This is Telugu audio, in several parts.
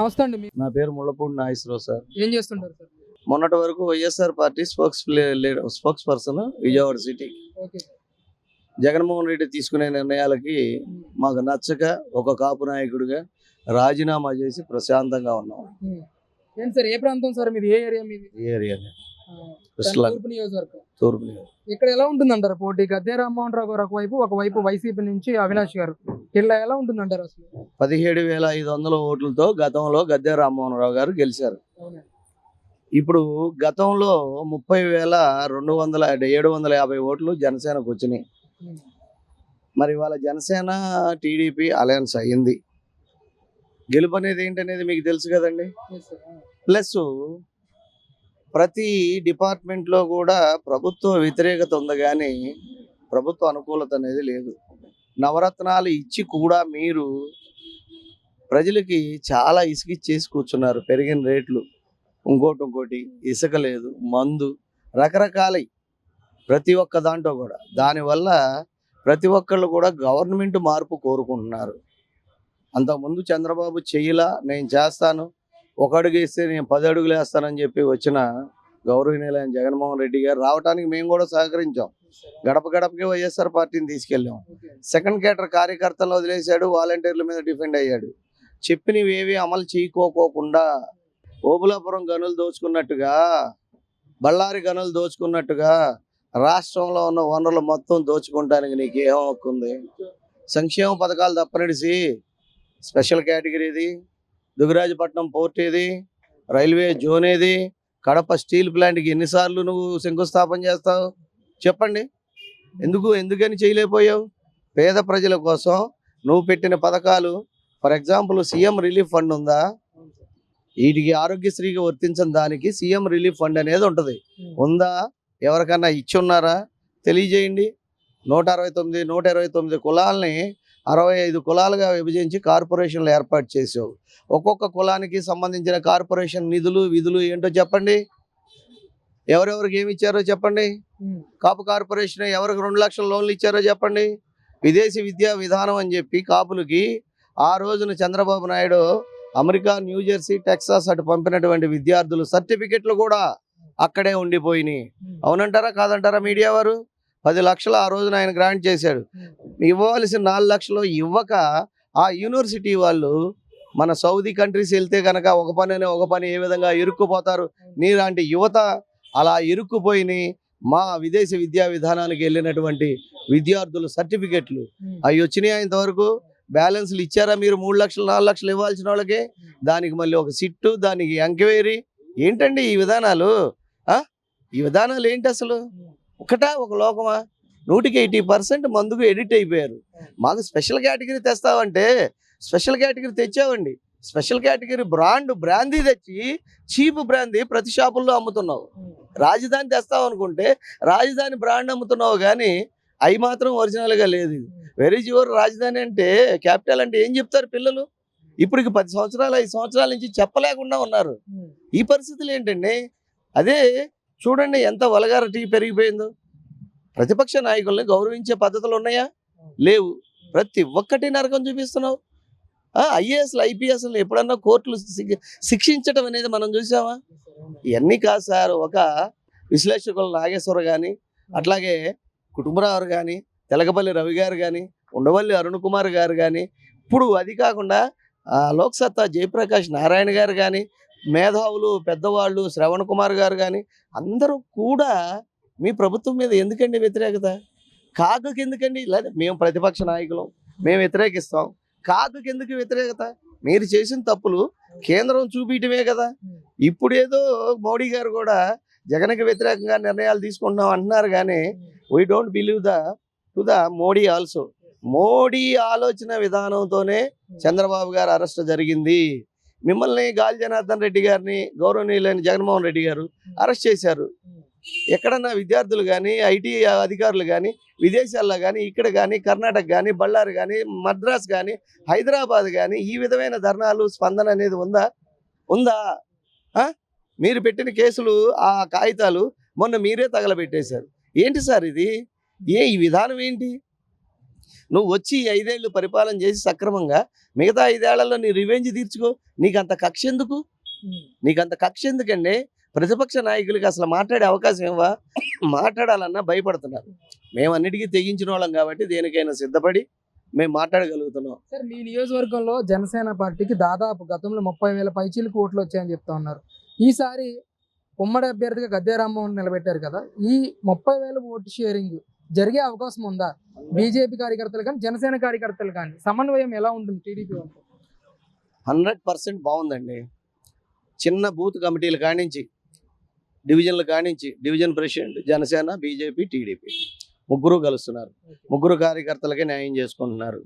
నమస్తే అండి. నా పేరు ముళ్ళపూడి నాగేశ్వరరావు సార్. ఏం చేస్తుంటారు సార్? మొన్నటి వరకు YSR party spokes person Vijayawada city. Okay. Jaganmohan Reddy తీసుకునే నిర్ణయాలకి మాకు నచ్చక ఒక కాపు నాయకుడిగా రాజీనామా చేసి ప్రశాంతంగా ఉన్నాం. ఏంటి సార్, ఏ ప్రాంతం సార్ మీది? ఏ ఏరియా మీది? ఈ ఏరియానే తూర్పు నియోజకవర్గం. తూర్పు నియోజకవర్గం. ఇక్కడ ఎలా ఉంటుందంటారు పోటీ? గద్దె రామ్మోహన్ రావు గారు ఒకవైపు వైసీపీ నుంచి అవినాష్ గారు, ఇలా ఎలా ఉంటుందంటారు అసలు? 17,500 ఓట్లతో గతంలో గద్దె రామ్మోహన్ రావు గారు గెలిచారు. అవునా? ఇప్పుడు గతంలో 30,750 ఓట్లు జనసేనకు వచ్చినాయి. మరి వాళ్ళ జనసేన టీడీపీ అలయన్స్ అయ్యింది. గెలుపు అనేది ఏంటనేది మీకు తెలుసు కదండి. ప్లస్ ప్రతి డిపార్ట్మెంట్లో కూడా ప్రభుత్వ వ్యతిరేకత ఉంది, కానీ ప్రభుత్వ అనుకూలత అనేది లేదు. నవరత్నాలు ఇచ్చి కూడా మీరు ప్రజలకి చాలా ఇసుకిచ్చేసి కూర్చున్నారు. పెరిగిన రేట్లు, ఇంకోటి ఇసుక లేదు, మందు, రకరకాలై ప్రతి ఒక్క దాంట్లో కూడా. దానివల్ల ప్రతి ఒక్కళ్ళు కూడా గవర్నమెంట్ మార్పు కోరుకుంటున్నారు. అంతకుముందు చంద్రబాబు చెయ్యిలా నేను చేస్తాను, ఒక అడుగు వేస్తే నేను 10 అడుగులు వేస్తానని చెప్పి వచ్చిన గౌరవనీయులైన జగన్మోహన్ రెడ్డి గారు రావడానికి మేము కూడా సహకరించాం. గడప గడపకి వైఎస్ఆర్ పార్టీని తీసుకెళ్ళాం. సెకండ్ కేటర్ కార్యకర్తలను వదిలేశాడు, వాలంటీర్ల మీద డిఫెండ్ అయ్యాడు. చెప్పినవి ఏవి అమలు చేయకోకుండా ఓబులాపురం గనులు దోచుకున్నట్టుగా, బళ్ళారి గనులు దోచుకున్నట్టుగా రాష్ట్రంలో ఉన్న వనరులు మొత్తం దోచుకోవడానికి నీకు ఏం హక్కుంది? సంక్షేమ పథకాలు తప్పనిడిసి స్పెషల్ కేటగిరీ ఏది? దుగ్గరాజపట్నం పోర్ట్ ఏది? రైల్వే జోన్ ఏది? కడప స్టీల్ ప్లాంట్కి ఎన్నిసార్లు నువ్వు శంకుస్థాపన చేస్తావు చెప్పండి? ఎందుకని చేయలేకపోయావు? పేద ప్రజల కోసం నువ్వు పెట్టిన పథకాలు, for example CM relief fund ఉందా? వీటికి ఆరోగ్యశ్రీకి వర్తించని దానికి సీఎం రిలీఫ్ ఫండ్ అనేది ఉంటుంది. ఉందా? ఎవరికన్నా ఇచ్చి ఉన్నారా? తెలియజేయండి. 129 కులాలని 65 కులాలుగా విభజించి కార్పొరేషన్లు ఏర్పాటు చేసావు. ఒక్కొక్క కులానికి సంబంధించిన కార్పొరేషన్ నిధులు విధులు ఏంటో చెప్పండి. ఎవరెవరికి ఏమి ఇచ్చారో చెప్పండి. కాపు కార్పొరేషన్ ఎవరికి 2 లక్షల లోన్లు ఇచ్చారో చెప్పండి. విదేశీ విద్యా విధానం అని చెప్పి కాపులకి ఆ రోజున Chandrababu Naidu America, New Jersey, Texas అటు పంపినటువంటి విద్యార్థులు సర్టిఫికెట్లు కూడా అక్కడే ఉండిపోయినాయి. అవునంటారా కాదంటారా మీడియా వారు? 10 లక్షలు ఆ రోజున ఆయన గ్రాంట్ చేశాడు. ఇవ్వవలసిన 4 లక్షలు ఇవ్వక ఆ యూనివర్సిటీ వాళ్ళు మన సౌదీ కంట్రీస్ వెళ్తే కనుక ఒక పని ఏ విధంగా ఇరుక్కుపోతారు. నీలాంటి యువత అలా ఇరుక్కుపోయి మా విదేశీ విద్యా విధానానికి వెళ్ళినటువంటి విద్యార్థులు సర్టిఫికెట్లు అవి వచ్చినాయి. ఇంతవరకు బ్యాలెన్స్లు ఇచ్చారా మీరు? 3 లక్షలు 4 లక్షలు ఇవ్వాల్సిన వాళ్ళకి దానికి మళ్ళీ ఒక సిట్టు, దానికి ఎంక్వైరీ. ఏంటండి ఈ విధానాలు? ఈ విధానాలు ఏంటి అసలు? ఒక లోకమా? 180% మందుకు ఎడిట్ అయిపోయారు. మాకు స్పెషల్ కేటగిరీ తెస్తావంటే స్పెషల్ కేటగిరీ తెచ్చావండి. స్పెషల్ కేటగిరీ బ్రాందీ తెచ్చి చీప్ బ్రాందీ ప్రతి షాపుల్లో అమ్ముతున్నావు. రాజధాని తెస్తావు అనుకుంటే రాజధాని బ్రాండ్ అమ్ముతున్నావు, కానీ అవి మాత్రం ఒరిజినల్గా లేదు. వెరీ జ్యూర్ రాజధాని అంటే, క్యాపిటల్ అంటే ఏం చెప్తారు పిల్లలు? ఇప్పటికి 10 సంవత్సరాలు 5 సంవత్సరాల నుంచి చెప్పలేకుండా ఉన్నారు. ఈ పరిస్థితులు ఏంటండి? అదే చూడండి ఎంత వల్గారిటీ పెరిగిపోయిందో. ప్రతిపక్ష నాయకుల్ని గౌరవించే పద్ధతులు ఉన్నాయా? లేవు. ప్రతి ఒక్కటి నరకం చూపిస్తున్నావు. ఐఏఎస్లు ఐపీఎస్లు ఎప్పుడన్నా కోర్టులు శిక్షించడం అనేది మనం చూసామా? ఇవన్నీ కాదు సార్. ఒక విశ్లేషకులు నాగేశ్వర కానీ, అట్లాగే కుటుంబరావు కానీ, తెలకపల్లి రవి గారు కానీ, ఉండవల్లి అరుణ్ కుమార్ గారు కానీ, ఇప్పుడు అది కాకుండా లోక్సత్తా జయప్రకాష్ నారాయణ గారు కానీ, మేధావులు పెద్దవాళ్ళు శ్రవణ్ కుమార్ గారు కానీ, అందరూ కూడా మీ ప్రభుత్వం మీద ఎందుకండి వ్యతిరేకత? కాకుకి ఎందుకండి? లేదా మేము ప్రతిపక్ష నాయకులం, మేము వ్యతిరేకిస్తాం. కాకుకి ఎందుకు వ్యతిరేకత? మీరు చేసిన తప్పులు కేంద్రం చూపించటమే కదా. ఇప్పుడేదో మోడీ గారు కూడా జగన్కి వ్యతిరేకంగా నిర్ణయాలు తీసుకుంటున్నాం అంటున్నారు, కానీ we don't believe to the Modi also. Modi ఆలోచన విధానంతోనే చంద్రబాబు గారు అరెస్ట్ జరిగింది. మిమ్మల్ని గాలి జనార్దన్ రెడ్డి గారిని గౌరవనీయులైన జగన్మోహన్ రెడ్డి గారు అరెస్ట్ చేశారు. ఎక్కడన్నా విద్యార్థులు కానీ, ఐటీ అధికారులు కానీ, విదేశాల్లో కానీ, ఇక్కడ కానీ, కర్ణాటక కానీ, బళ్ళారి కానీ, మద్రాస్ కానీ, హైదరాబాద్ కానీ ఈ విధమైన ధర్నాలు స్పందన అనేది ఉందా? మీరు పెట్టిన కేసులు, ఆ కాగితాలు మొన్న మీరే తగలబెట్టేశారు. ఏంటి సార్ ఇది? ఈ విధానం ఏంటి? నువ్వు వచ్చి ఈ 5 ఏళ్ళు పరిపాలన చేసి సక్రమంగా మిగతా 5 ఏళ్లలో నీ రివెంజ్ తీర్చుకో. నీకంత కక్ష ఎందుకు? నీకంత కక్ష ఎందుకండి? ప్రతిపక్ష నాయకులకి అసలు మాట్లాడే అవకాశం ఇవ్వా? మాట్లాడాలన్నా భయపడుతున్నారు. మేము అన్నిటికీ తెగించిన వాళ్ళం కాబట్టి దేనికైనా సిద్ధపడి మేము మాట్లాడగలుగుతున్నాం. సార్ మీ నియోజకవర్గంలో జనసేన పార్టీకి దాదాపు గతంలో 30,000 పైచీలకు ఓట్లు వచ్చాయని చెప్తా ఉన్నారు. ఈసారి ఉమ్మడి అభ్యర్థిగా గద్దె రామ్మోహన్ నిలబెట్టారు కదా, ఈ 30,000 ఓటు షేరింగ్ జరిగే అవకాశం ఉందా? బీజేపీ కార్యకర్తలు కానీ జనసేన కార్యకర్తలు కానీ సమన్వయం ఎలా ఉంటుంది టీడీపీ వాళ్ళతో? 100% బాగుందండి. చిన్న బూత్ కమిటీల కానించి డివిజన్ల కానించి division president Janasena, BJP, TDP ముగ్గురు కలుస్తున్నారు. ముగ్గురు కార్యకర్తలకే న్యాయం చేసుకుంటున్నారు.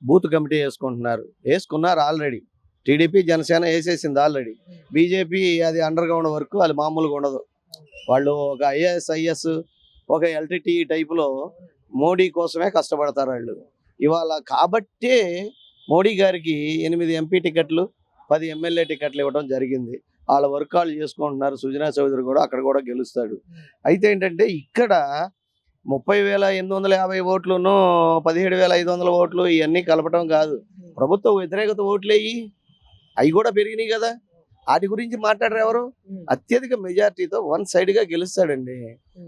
బూత్ కమిటీ వేసుకున్నారు ఆల్రెడీ. టీడీపీ జనసేన వేసేసింది ఆల్రెడీ. బీజేపీ అది అండర్ గ్రౌండ్ వరకు అది మామూలుగా ఉండదు. వాళ్ళు ఒక ఐఏఎస్ ఒక ఎల్టీటీ టైపులో మోడీ కోసమే కష్టపడతారు వాళ్ళు ఇవాళ. కాబట్టే మోడీ గారికి 8 ఎంపీ టికెట్లు 10 ఎమ్మెల్యే టికెట్లు ఇవ్వడం జరిగింది. వాళ్ళ వర్క్ వాళ్ళు చేసుకుంటున్నారు. సుజనా చౌదరి కూడా అక్కడ కూడా గెలుస్తాడు. అయితే ఏంటంటే ఇక్కడ 30,850 ఓట్లును 17,500 ఓట్లు ఇవన్నీ కలపటం కాదు. ప్రభుత్వ వ్యతిరేకత ఓట్లేయి అవి కూడా పెరిగినాయి కదా. వాటి గురించి మాట్లాడరు ఎవరు? అత్యధిక మెజార్టీతో 1 సైడ్ గా గెలుస్తాడండి.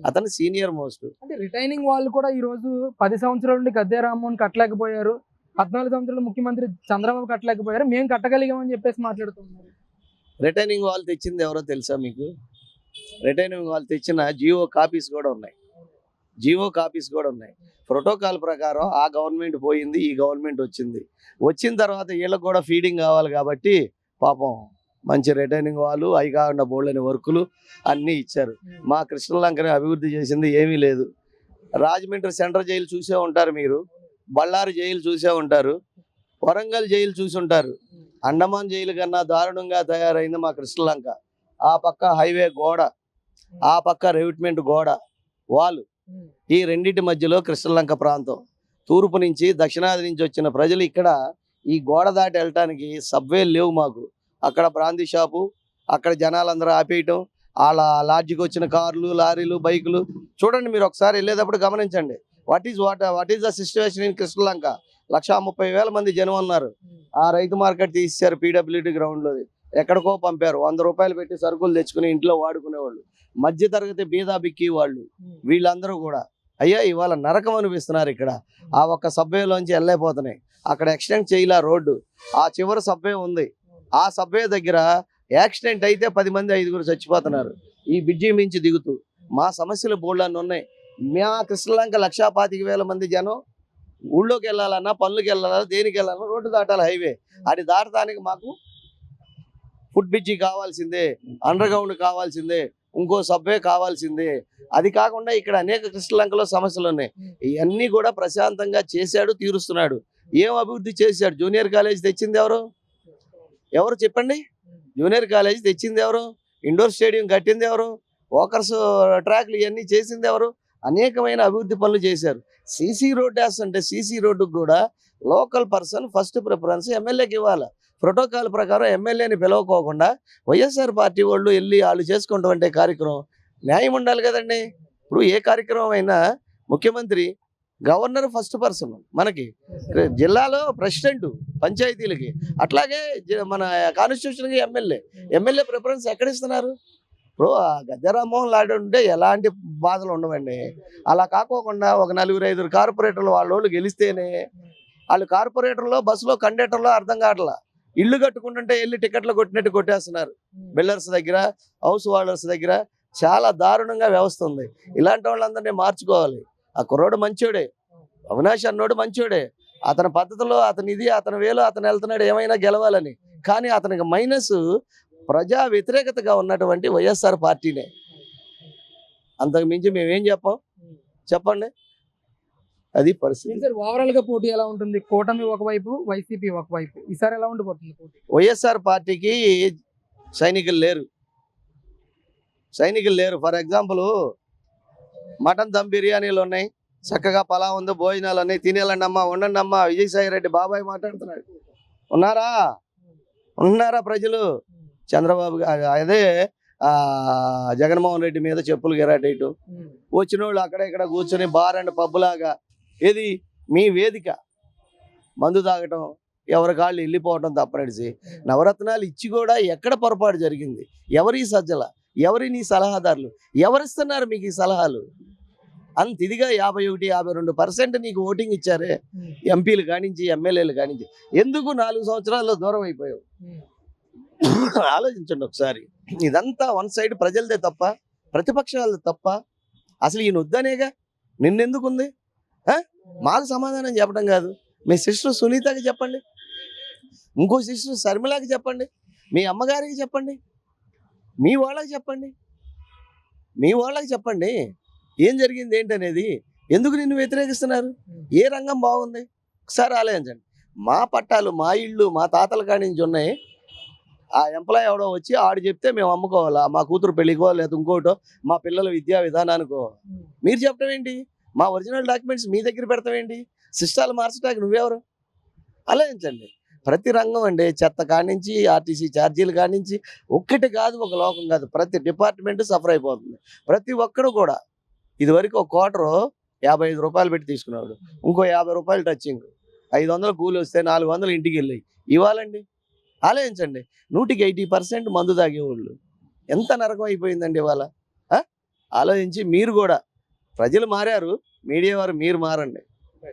అతను సీనియర్ మోస్ట్. అంటే రిటైనింగ్ వాళ్ళు కూడా ఈ రోజు 10 సంవత్సరాల నుండి గద్దె రామ్మోహన్ కట్టలేకపోయారు, 14 సంవత్సరాలు ముఖ్యమంత్రి చంద్రబాబు కట్టలేకపోయారు, మేము కట్టగలిగామని చెప్పేసి మాట్లాడుతున్నారు. రిటైనింగ్ వాళ్ళు తెచ్చింది ఎవరో తెలుసా మీకు? రిటైనింగ్ వాళ్ళు తెచ్చిన జియో కాపీస్ కూడా ఉన్నాయి. ప్రోటోకాల్ ప్రకారం ఆ గవర్నమెంట్ పోయింది, ఈ గవర్నమెంట్ వచ్చిన తర్వాత వీళ్ళకి కూడా ఫీడింగ్ కావాలి కాబట్టి పాపం మంచి రిటైనింగ్ వాళ్ళు అవి కాకుండా బోల్డని వర్కులు అన్నీ ఇచ్చారు. మా కృష్ణలంకని అభివృద్ధి చేసింది ఏమీ లేదు. రాజమండ్రి సెంట్రల్ జైలు చూసే ఉంటారు మీరు, బళ్ళారి జైలు చూసే ఉంటారు, వరంగల్ జైలు చూసి ఉంటారు. అండమాన్ జైలు కన్నా దారుణంగా తయారైంది మా కృష్ణలంక. ఆ పక్క హైవే గోడ, ఆ పక్క రెవిట్మెంట్ గోడ వాళ్ళు, ఈ రెండింటి మధ్యలో కృష్ణలంక ప్రాంతం. తూర్పు నుంచి దక్షిణాది నుంచి వచ్చిన ప్రజలు ఇక్కడ ఈ గోడ దాటి వెళ్ళటానికి సబ్వే లేవు మాకు. అక్కడ బ్రాందీ షాపు, అక్కడ జనాలందరూ ఆపేయటం, వాళ్ళ లాడ్జికి వచ్చిన కార్లు, లారీలు, బైకులు చూడండి. మీరు ఒకసారి వెళ్ళేటప్పుడు గమనించండి. What is the situation in Krishnalanka. 130,000 మంది జనం ఉన్నారు. ఆ రైతు మార్కెట్ తీసేశారు పీడబ్ల్యూడి గ్రౌండ్లోది. ఎక్కడికో పంపారు. 100 రూపాయలు పెట్టి సరుకులు తెచ్చుకుని ఇంట్లో వాడుకునేవాళ్ళు, మధ్య తరగతి బీదా బిక్కి వాళ్ళు. వీళ్ళందరూ కూడా అయ్యా ఇవాళ నరకం అనిపిస్తున్నారు. ఇక్కడ ఆ ఒక్క సబ్వేలోంచి వెళ్ళైపోతున్నాయి. అక్కడ ఎక్స్టెండ్ చేయలే రోడ్డు. ఆ చివరి సబ్వే ఉంది. ఆ సబ్వే దగ్గర యాక్సిడెంట్ అయితే 10 మంది 5గురు చచ్చిపోతున్నారు. ఈ బ్రిడ్జి మించి దిగుతూ మా సమస్యలు బోల్డన్ని ఉన్నాయి. మా కృష్ణలంక 125,000 మంది జనం ఊళ్ళోకి వెళ్ళాలన్నా, పనులకు వెళ్ళాలన్నా, దేనికి వెళ్ళాలన్నా రోడ్డు దాటాలి, హైవే. అది దాటడానికి మాకు ఫుట్ బ్రిడ్జి కావాల్సిందే, అండర్ గ్రౌండ్ కావాల్సిందే, ఇంకో సబ్వే కావాల్సిందే. అది కాకుండా ఇక్కడ అనేక కృష్ణలంకలో సమస్యలు ఉన్నాయి. ఇవన్నీ కూడా ప్రశాంతంగా చేశాడు, తీరుస్తున్నాడు. ఏం అభివృద్ధి చేశాడు? జూనియర్ కాలేజ్ తెచ్చింది ఎవరు చెప్పండి? జూనియర్ కాలేజ్ తెచ్చింది ఎవరు? ఇండోర్ స్టేడియం కట్టింది ఎవరు? వాకర్స్ ట్రాక్లు ఇవన్నీ చేసింది ఎవరు? అనేకమైన అభివృద్ధి పనులు చేశారు. సీసీ రోడ్ వేస్తుంటే సీసీ రోడ్డుకు కూడా లోకల్ పర్సన్ ఫస్ట్ ప్రిఫరెన్స్ ఎమ్మెల్యేకి ఇవ్వాలి. ప్రోటోకాల్ ప్రకారం ఎమ్మెల్యేని పిలవకోకుండా వైఎస్ఆర్ పార్టీ వాళ్ళు వెళ్ళి వాళ్ళు చేసుకుంటే కార్యక్రమం న్యాయం ఉండాలి కదండి. ఇప్పుడు ఏ కార్యక్రమం అయినా ముఖ్యమంత్రి, గవర్నర్ ఫస్ట్ పర్సన్, మనకి జిల్లాలో ప్రెసిడెంట్ పంచాయతీలకి, అట్లాగే మన కాన్స్టిట్యూషన్కి ఎమ్మెల్యే ప్రిఫరెన్స్ ఎక్కడ ఇస్తున్నారు? ఇప్పుడు గద్దె రామ్మోహన్ లాంటి ఉంటే ఎలాంటి బాధలు ఉండవండి. అలా కాకోకుండా ఒక 4-5 కార్పొరేటర్లు వాళ్ళు గెలిస్తేనే వాళ్ళు కార్పొరేటర్లో బస్సులో కండక్టర్లో అర్థం కావట్లా. ఇల్లు కట్టుకుంటుంటే వెళ్ళి టికెట్లు కొట్టినట్టు కొట్టేస్తున్నారు. బిల్డర్స్ దగ్గర, హౌస్ హోల్డర్స్ దగ్గర చాలా దారుణంగా వ్యవస్థ ఉంది. ఇలాంటి వాళ్ళందరినీ మార్చుకోవాలి. ఆ కుర్రోడు మంచోడే, అవినాష్ అన్నోడు మంచోడే. అతని పద్ధతిలో అతని వేలో అతను వెళ్తున్నాడు ఏమైనా గెలవాలని. కానీ అతనికి మైనస్ ప్రజా వ్యతిరేకతగా ఉన్నటువంటి వైఎస్ఆర్ పార్టీనే. అంతకు మించి మేమేం చెప్పండి. అది పరిస్థితి. ఓవరాల్ గా పోటీ ఎలా ఉంటుంది? కూటమి ఒకవైపు, వైసీపీ ఒకవైపు. ఈసారి ఎలా ఉండిపోతుంది పోటీ? వైఎస్ఆర్ పార్టీకి సైనికులు లేరు. ఫర్ ఎగ్జాంపుల్ మటన్ దమ్ బిర్యానీలు ఉన్నాయి, చక్కగా పలావ్ ఉంది, భోజనాలు ఉన్నాయి, తినేయాలండి అమ్మా, ఉండండి అమ్మా. విజయసాయి రెడ్డి బాబాయ్ మాట్లాడుతున్నాడు. ఉన్నారా ప్రజలు? చంద్రబాబు అదే జగన్మోహన్ రెడ్డి మీద చెప్పులు గిరాటేయటం, వచ్చిన వాళ్ళు అక్కడ ఇక్కడ కూర్చొని బార్ అండ్ పబ్ లాగా. ఏది మీ వేదిక మందు తాగటం, ఎవరి కాళ్ళు వెళ్ళిపోవటం తప్పనిడిచి నవరత్నాలు ఇచ్చి కూడా ఎక్కడ పొరపాటు జరిగింది? ఎవరి సజ్జల, ఎవరి నీ సలహాదారులు, ఎవరిస్తున్నారు మీకు ఈ సలహాలు? అంత ఇదిగా 51-52% నీకు ఓటింగ్ ఇచ్చారే ఎంపీలు కానించి ఎమ్మెల్యేలు కానించి, ఎందుకు 4 సంవత్సరాల్లో దూరం అయిపోయావు? ఆలోచించండి ఒకసారి. ఇదంతా వన్ సైడ్ ప్రజలదే తప్ప, ప్రతిపక్షాలది తప్ప. అసలు ఈయన వద్దనేగా, నిన్నెందుకుంది? మాకు సమాధానం చెప్పడం కాదు, మీ సిస్టర్ సునీతకి చెప్పండి, ఇంకో సిస్టర్ శర్మిలాకి చెప్పండి, మీ అమ్మగారికి చెప్పండి, మీ వాళ్ళకి చెప్పండి, ఏం జరిగింది ఏంటనేది. ఎందుకు నిన్ను వ్యతిరేకిస్తున్నారు? ఏ రంగం బాగుంది? ఒకసారి ఆలోచించండి. మా పట్టాలు, మా ఇళ్ళు, మా తాతల కాడి నుంచి ఉన్నాయి. ఆ ఎంప్లాయ్ ఎవడో వచ్చి ఆడు చెప్తే మేము అమ్ముకోవాలా? మా కూతురు పెళ్ళికో లేదా ఇంకోటో, మా పిల్లల విద్యా విధానానికో మీరు చెప్పడం ఏంటి? మా ఒరిజినల్ డాక్యుమెంట్స్ మీ దగ్గర పెడతామేంటి? సిస్టాలు మార్చడానికి నువ్వెవరు? ఆలోచించండి. ప్రతి రంగం అండి, చెత్త కానించి ఆర్టీసీ ఛార్జీలు కానించి, ఒక్కటి కాదు ఒక లోకం కాదు, ప్రతి డిపార్ట్మెంట్ సఫర్ అయిపోతుంది. ప్రతి ఒక్కడు కూడా ఇదివరకు ఒక క్వార్టరు 55 రూపాయలు పెట్టి తీసుకున్నాడు, ఇంకో 50 రూపాయలు టచింగ్, 500 కూలి వస్తే 400 ఇంటికి వెళ్ళాయి. ఇవ్వాలండి. ఆలోచించండి. 100% మందు తాగేవాళ్ళు ఎంత నరకం అయిపోయిందండి ఇవాళ. ఆలోచించి మీరు కూడా, ప్రజలు మారారు, మీడియా వారు మీరు మారండి.